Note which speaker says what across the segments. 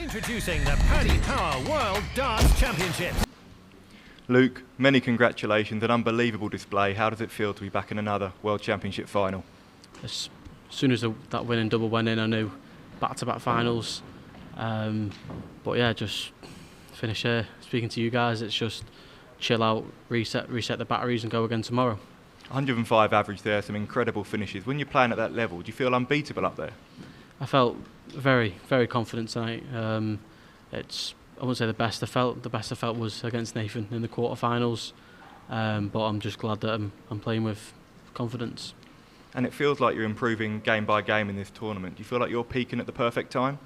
Speaker 1: Introducing the Paddy Power World Darts Championships.
Speaker 2: Luke, many congratulations, an unbelievable display. How does it feel to be back in another World Championship final?
Speaker 3: As soon as that winning double went in, I knew back-to-back finals. But yeah, just finish here. Speaking to you guys, it's just chill out, reset the batteries and go again tomorrow.
Speaker 2: 105 average there, some incredible finishes. When you're playing at that level, do you feel unbeatable up there?
Speaker 3: I felt very, very confident tonight. I wouldn't say the best I felt. The best I felt was against Nathan in the quarterfinals. But I'm just glad that I'm playing with confidence.
Speaker 2: And it feels like you're improving game by game in this tournament. Do you feel like you're peaking at the perfect time?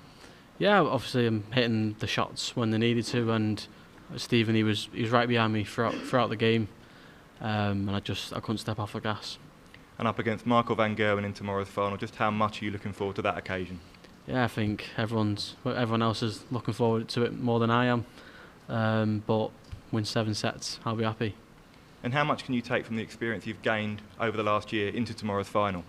Speaker 3: Yeah, obviously I'm hitting the shots when they needed to, and Stephen, he was right behind me throughout the game, and I couldn't step off the gas.
Speaker 2: And up against Michael van Gerwen in tomorrow's final, just how much are you looking forward to that occasion?
Speaker 3: Yeah, I think everyone else is looking forward to it more than I am. But win 7 sets, I'll be happy. And
Speaker 2: how much can you take from the experience you've gained over the last year into tomorrow's final?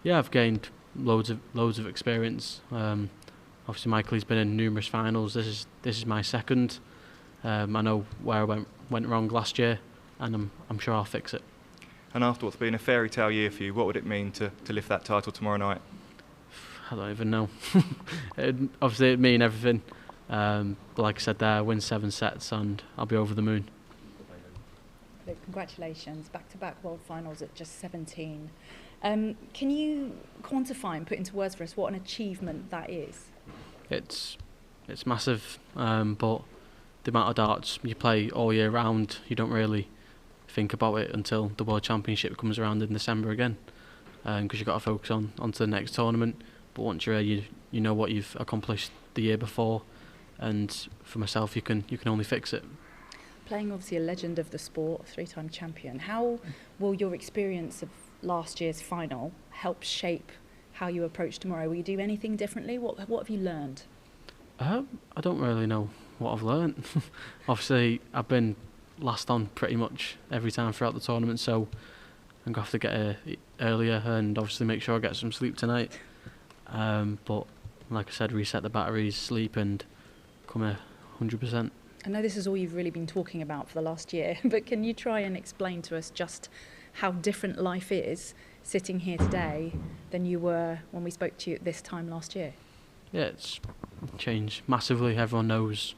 Speaker 3: Yeah, I've gained loads of experience. Obviously, Michael's been in numerous finals. This is my second. I know where I went wrong last year, and I'm sure I'll fix it.
Speaker 2: And after what's been a fairy tale year for you, what would it mean to lift that title tomorrow night?
Speaker 3: I don't even know. Obviously, it'd mean everything. But like I said there, win 7 sets and I'll be over the moon.
Speaker 4: Luke, congratulations. Back-to-back world finals at just 17. Can you quantify and put into words for us what an achievement that is?
Speaker 3: It's massive, but the amount of darts you play all year round, you don't really think about it until the World Championship comes around in December again, because you've got to focus onto the next tournament. But once you're here, you know what you've accomplished the year before, and for myself, you can only fix it.
Speaker 4: Playing obviously a legend of the sport, 3-time champion, how will your experience of last year's final help shape how you approach tomorrow? Will you do anything differently? What have you learned?
Speaker 3: I don't really know what I've learned. Obviously, I've been last on pretty much every time throughout the tournament, so I'm going to have to get here earlier and obviously make sure I get some sleep tonight. But like I said, reset the batteries, sleep, and come here 100%.
Speaker 4: I know this is all you've really been talking about for the last year, but can you try and explain to us just how different life is sitting here today than you were when we spoke to you at this time last year?
Speaker 3: Yeah, it's changed massively. Everyone knows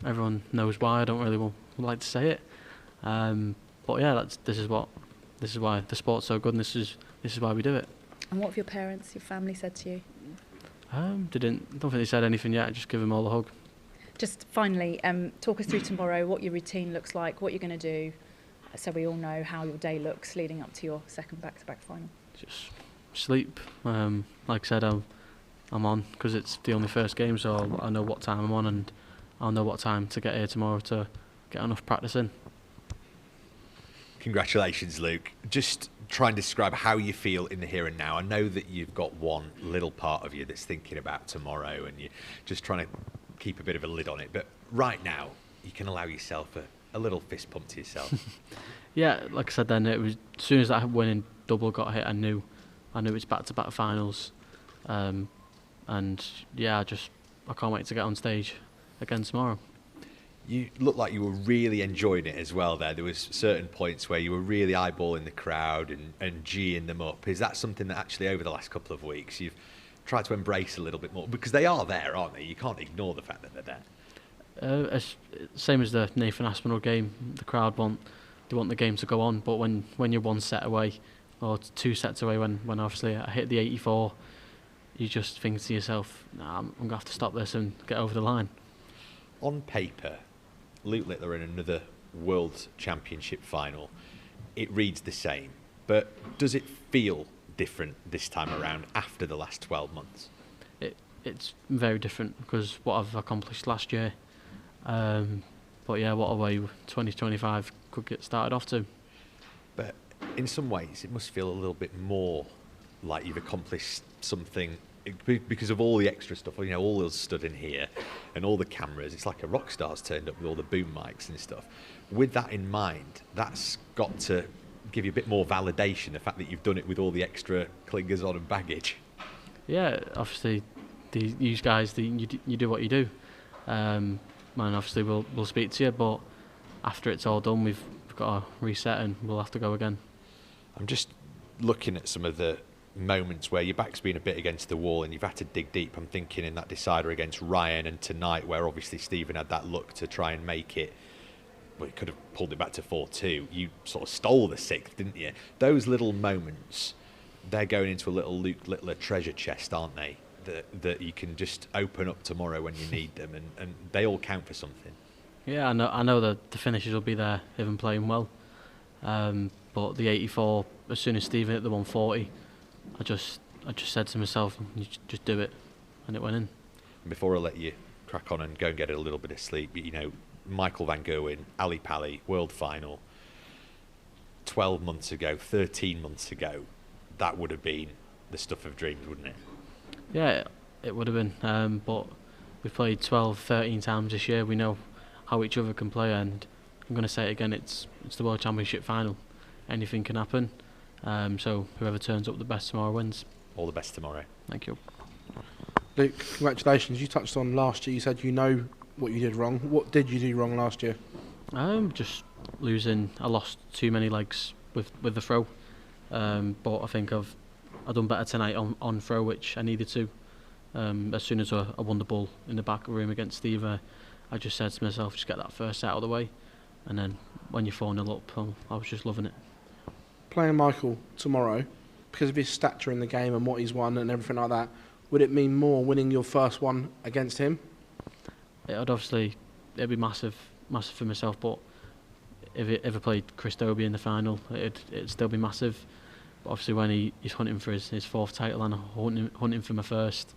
Speaker 3: why. I don't really like to say it, but yeah, this is why the sport's so good, and this is why we do it.
Speaker 4: And what have your parents, your family said to you?
Speaker 3: Don't think they said anything yet. Just give them all a hug.
Speaker 4: Just finally, talk us through tomorrow, what your routine looks like, what you're going to do, so we all know how your day looks leading up to your second back-to-back final.
Speaker 3: Just sleep. Like I said, I'm on because it's the only first game, so I know what time I'm on, and I'll know what time to get here tomorrow to get enough practice in.
Speaker 5: Congratulations, Luke. Just try and describe how you feel in the here and now. I know that you've got one little part of you that's thinking about tomorrow and you're just trying to keep a bit of a lid on it. But right now, you can allow yourself a little fist pump to yourself.
Speaker 3: Yeah, like I said then, it was as soon as that winning double got hit, I knew it's back-to-back finals. And yeah, I can't wait to get on stage again tomorrow.
Speaker 5: You looked like you were really enjoying it as well there. There was certain points where you were really eyeballing the crowd and geeing them up. Is that something that actually over the last couple of weeks you've tried to embrace a little bit more? Because they are there, aren't they? You can't ignore the fact that they're there.
Speaker 3: Same as the Nathan Aspinall game, the crowd want the game to go on, but when you're 1 set away or 2 sets away, when obviously I hit the 84, you just think to yourself, nah, I'm going to have to stop this and get over the line.
Speaker 5: On paper, Luke Littler in another World Championship final, it reads the same, but does it feel different this time around after the last 12 months?
Speaker 3: It's very different because what I've accomplished last year, but yeah, what a way 2025 could get started off to.
Speaker 5: But in some ways it must feel a little bit more like you've accomplished something because of all the extra stuff, you know, all those stood in here and all the cameras. It's like a rock star's turned up with all the boom mics and stuff. With that in mind, that's got to give you a bit more validation, the fact that you've done it with all the extra clingers on and baggage.
Speaker 3: Yeah, obviously these guys, you do what you do. Man, obviously we'll speak to you, but after it's all done, we've got to reset and we'll have to go again.
Speaker 5: I'm just looking at some of the moments where your back's been a bit against the wall and you've had to dig deep. I'm thinking in that decider against Ryan, and tonight where obviously Stephen had that look to try and make it. Well, he could have pulled it back to 4-2. You sort of stole the sixth, didn't you? Those little moments, they're going into a little Luke Littler treasure chest, aren't they? That you can just open up tomorrow when you need them, and they all count for something.
Speaker 3: Yeah, I know that the finishes will be there if I'm playing well. But the 84, as soon as Stephen hit the 140, I just said to myself, you just do it, and it went in.
Speaker 5: Before I let you crack on and go and get a little bit of sleep, you know, Michael van Gerwen, Ali Pali, World Final, 12 months ago, 13 months ago, that would have been the stuff of dreams, wouldn't it?
Speaker 3: Yeah, it would have been, but we've played 12, 13 times this year. We know how each other can play, and I'm going to say it again, it's the World Championship final. Anything can happen, so whoever turns up the best tomorrow wins.
Speaker 5: All the best tomorrow.
Speaker 3: Thank you.
Speaker 6: Luke, congratulations. You touched on last year, you said you know what you did wrong. What did you do wrong last year?
Speaker 3: Just losing. I lost too many legs with the throw, but I think I've done better tonight on throw, which I needed to. As soon as I won the ball in the back room against Steve, I just said to myself, just get that first set out of the way, and then when you're 4-0 up, I was just loving it.
Speaker 6: Playing Michael tomorrow, because of his stature in the game and what he's won and everything like that, would it mean more winning your first one against him?
Speaker 3: It'd be massive for myself, but if I played Chris Dobie in the final, it'd still be massive. But obviously when he's hunting for his fourth title and hunting for my first,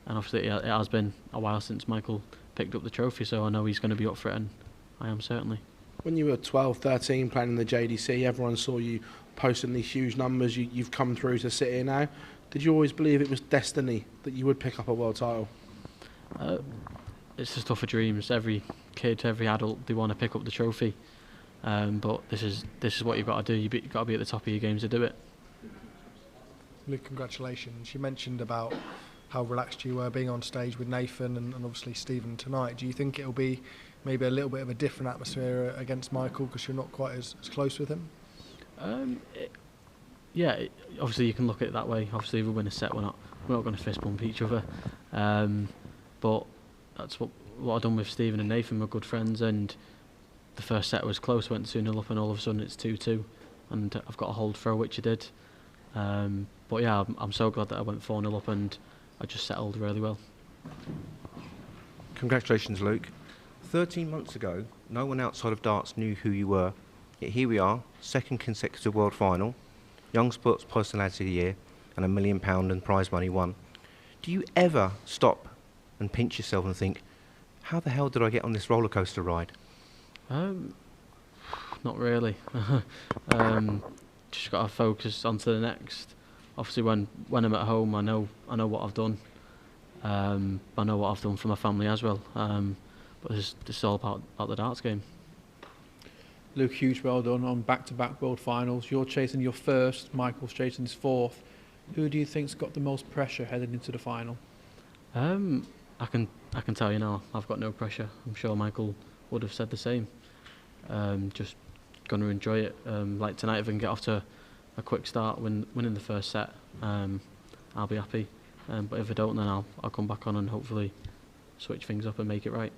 Speaker 3: and obviously it has been a while since Michael picked up the trophy, so I know he's going to be up for it, and I am certainly.
Speaker 6: When you were 12, 13 playing in the JDC, everyone saw you posting these huge numbers. You've come through to sit here now. Did you always believe it was destiny that you would pick up a world title?
Speaker 3: It's the stuff of dreams. Every kid, every adult, they want to pick up the trophy. But this is what you've got to do. You've got to be at the top of your games to do it.
Speaker 7: Luke, congratulations. You mentioned about how relaxed you were being on stage with Nathan and obviously Stephen tonight. Do you think it'll be maybe a little bit of a different atmosphere against Michael because you're not quite as close with him?
Speaker 3: Obviously you can look at it that way. Obviously if we win a set, we're not going to fist bump each other. But that's what I've done with Stephen and Nathan. We're good friends, and the first set was close, went 2-0 up, and all of a sudden it's 2-2, and I've got a hold throw, which I did. But yeah, I'm so glad that I went 4-0 up and I just settled really well.
Speaker 8: Congratulations, Luke. 13 months ago, no one outside of darts knew who you were. Yet here we are, second consecutive World Final, Young Sports Personality of the Year, and £1 million and prize money won. Do you ever stop and pinch yourself and think, how the hell did I get on this roller coaster ride?
Speaker 3: Not really. Just got to focus on to the next. Obviously, when I'm at home, I know what I've done. I know what I've done for my family as well. But this is all about the darts game.
Speaker 9: Luke, huge well done on back-to-back World Finals. You're chasing your first, Michael's chasing his fourth. Who do you think's got the most pressure heading into the final?
Speaker 3: I can tell you now, I've got no pressure. I'm sure Michael would have said the same. Just going to enjoy it. Like tonight, if I can get off to a quick start, winning the first set, I'll be happy. But if I don't, then I'll come back on and hopefully switch things up and make it right.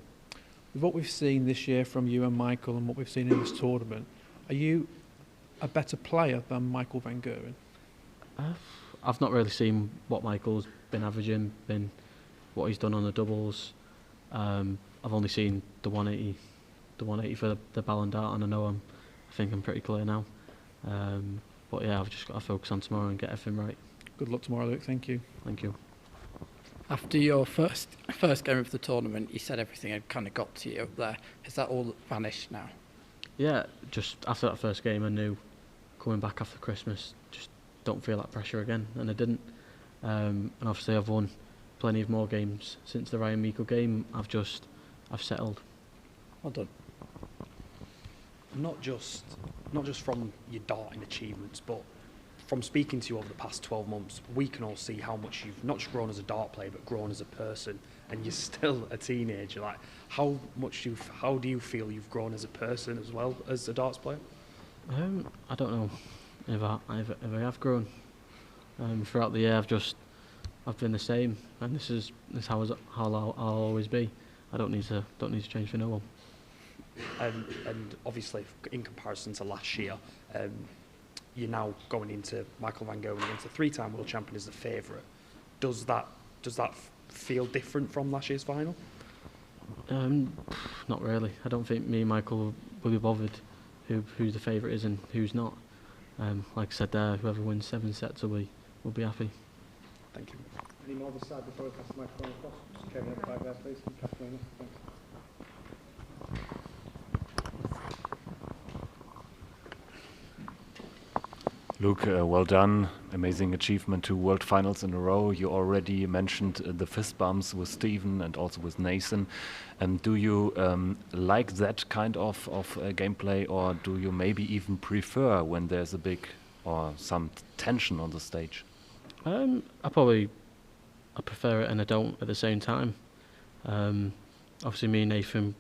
Speaker 9: With what we've seen this year from you and Michael and what we've seen in this tournament, are you a better player than Michael van Gerwen?
Speaker 3: I've not really seen what Michael's been averaging, what he's done on the doubles. I've only seen the 180 for the Ballon d'Or, and I think I'm pretty clear now. But yeah, I've just got to focus on tomorrow and get everything right.
Speaker 9: Good luck tomorrow, Luke. Thank you.
Speaker 3: Thank you.
Speaker 10: After your first game of the tournament, you said everything had kind of got to you up there. Has that all vanished now?
Speaker 3: Yeah, just after that first game, I knew coming back after Christmas, just don't feel that pressure again, and I didn't. And obviously, I've won plenty of more games since the Ryan Meikle game. I've settled.
Speaker 10: Well done.
Speaker 11: Not just from your darting achievements, but from speaking to you over the past 12 months, we can all see how much you've not just grown as a dart player, but grown as a person, and you're still a teenager. Like, how do you feel you've grown as a person as well as a darts player?
Speaker 3: I don't know if I have grown. Throughout the year, I've been the same, and this is how I'll always be. I don't need to change for no one.
Speaker 11: And obviously, in comparison to last year, you're now going into Michael van Gerwen against the 3-time world champion as the favourite. Does that feel different from last year's final?
Speaker 3: Not really. I don't think me and Michael will be bothered who the favourite is and who's not. Like I said there, whoever wins 7 sets will be happy.
Speaker 11: Thank you.
Speaker 12: Any more this side before we pass the microphone across? Just Kevin at the back there, please. Kathleen, thanks.
Speaker 13: Luke, well done. Amazing achievement, 2 world finals in a row. You already mentioned the fist bumps with Stephen and also with Nathan. Do you like that kind of gameplay, or do you maybe even prefer when there's a big or some tension on the stage?
Speaker 3: I prefer it and I don't at the same time. Obviously me and Nathan,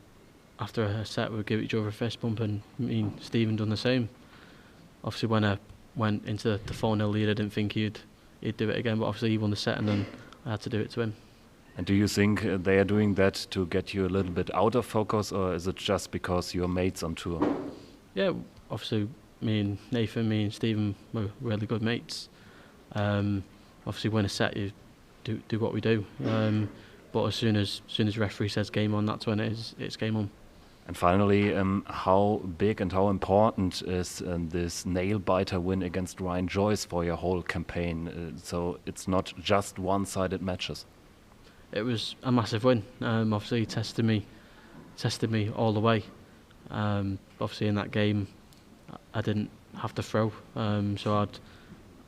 Speaker 3: after a set, would give each other a fist bump, and me and Stephen done the same. Obviously when I went into the 4-0 lead, I didn't think he'd do it again, but obviously he won the set and then I had to do it to him. And
Speaker 13: do you think they are doing that to get you a little bit out of focus, or is it just because you're mates on tour?
Speaker 3: Yeah, obviously me and Nathan, me and Stephen were really good mates. Obviously win a set, you do what we do. But as soon as the referee says game on, that's when it's game on.
Speaker 13: And finally, how big and how important is this nail-biter win against Ryan Joyce for your whole campaign? So it's not just one-sided matches.
Speaker 3: It was a massive win. Obviously, he tested me all the way. Obviously, in that game, I didn't have to throw, so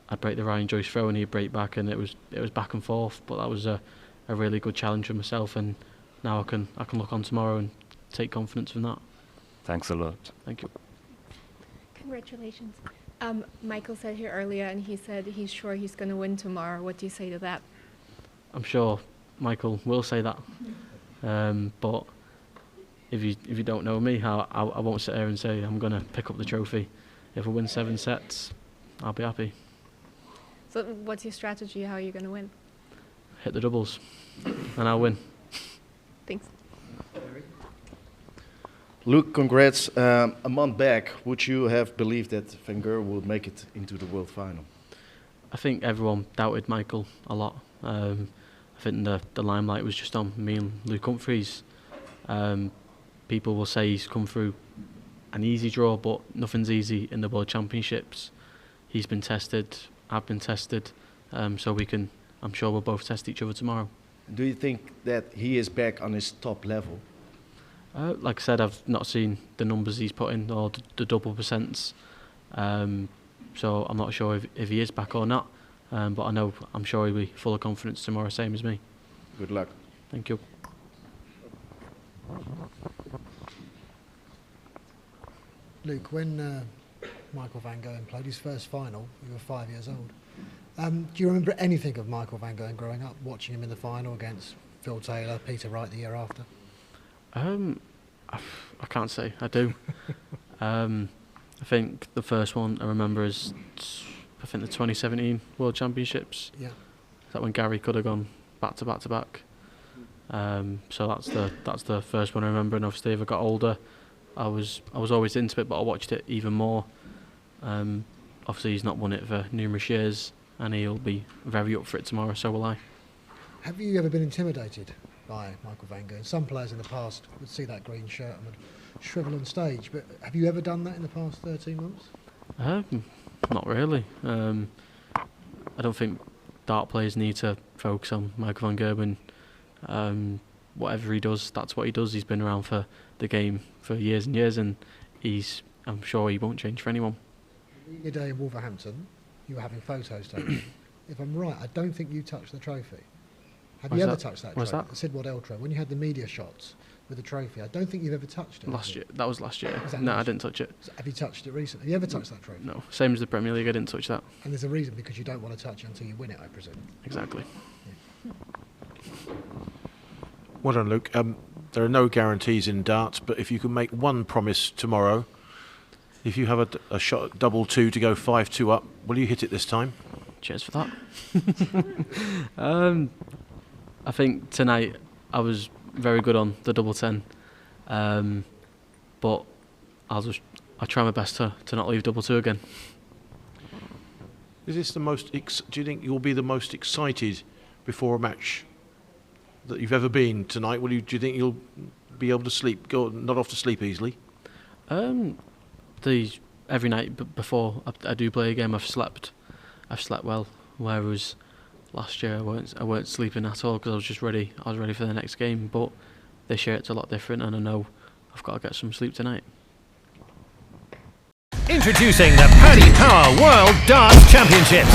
Speaker 3: I'd break the Ryan Joyce throw and he'd break back, and it was back and forth. But that was a really good challenge for myself, and now I can look on tomorrow and take confidence from that.
Speaker 13: Thanks a lot.
Speaker 3: Thank you.
Speaker 14: Congratulations. Michael said here earlier, and he said he's sure he's going to win tomorrow. What do you say to that?
Speaker 3: I'm sure Michael will say that, but if you don't know me, I won't sit there and say I'm going to pick up the trophy. If I win 7 sets, I'll be happy.
Speaker 14: So what's your strategy? How are you going to win?
Speaker 3: Hit the doubles, and I'll win.
Speaker 14: Thanks.
Speaker 15: Luke, congrats. A month back, would you have believed that Van Gerwen would make it into the world final?
Speaker 3: I think everyone doubted Michael a lot. I think the limelight was just on me and Luke Humphries. People will say he's come through an easy draw, but nothing's easy in the World Championships. He's been tested, I've been tested, so I'm sure we'll both test each other tomorrow.
Speaker 15: Do you think that he is back on his top level?
Speaker 3: Like I said, I've not seen the numbers he's put in or the double percents, so I'm not sure if he is back or not. But I'm sure he'll be full of confidence tomorrow, same as me.
Speaker 15: Good luck.
Speaker 3: Thank you.
Speaker 16: Luke, when Michael van Gerwen played his first final, you were 5 years old. Do you remember anything of Michael van Gerwen growing up, watching him in the final against Phil Taylor, Peter Wright the year after?
Speaker 3: I can't say I do. I think the first one I remember is the 2017 World Championships.
Speaker 16: Yeah.
Speaker 3: Is that when Gary could have gone back to back to back? So that's the first one I remember. And obviously, as I got older, I was always into it, but I watched it even more. Obviously, he's not won it for numerous years, and he'll be very up for it tomorrow. So will I.
Speaker 16: Have you ever been intimidated by Michael van Gerwen? Some players in the past would see that green shirt and would shrivel on stage, but have you ever done that in the past 13 months?
Speaker 3: Not really. I don't think dart players need to focus on Michael van Gerwen. Whatever he does, that's what he does. He's been around for the game for years and years, and I'm sure he won't change for anyone.
Speaker 16: Your day in Wolverhampton, you were having photos taken. If I'm right, I don't think you touched the trophy. Have
Speaker 3: What's
Speaker 16: you ever
Speaker 3: that?
Speaker 16: touched that
Speaker 3: What's
Speaker 16: trophy?
Speaker 3: that?
Speaker 16: The Sid Waddell trophy. When you had the media shots with the trophy, I don't think you've ever touched it.
Speaker 3: Last year. That was last year.
Speaker 16: Was that
Speaker 3: No,
Speaker 16: last
Speaker 3: I didn't touch it.
Speaker 16: Have you touched it recently? Have you ever touched that trophy?
Speaker 3: No. Same as the Premier League, I didn't touch that.
Speaker 16: And there's a reason, because you don't want to touch it until you win it, I presume.
Speaker 3: Exactly.
Speaker 17: Well done, Luke. There are no guarantees in darts, but if you can make one promise tomorrow, if you have a shot at double two to go 5-2 up, will you hit it this time?
Speaker 3: Cheers for that. I think tonight I was very good on the double 10, but I'll try my best to not leave double two again.
Speaker 17: Is this the most? Do you think you'll be the most excited before a match that you've ever been tonight? Do you think you'll be able to sleep? Not off to sleep easily?
Speaker 3: Every night before I do play a game, I've slept well. Whereas last year I weren't sleeping at all because I was just ready. I was ready for the next game. But this year it's a lot different, and I know I've got to get some sleep tonight.
Speaker 1: Introducing the Paddy Power World Darts Championships.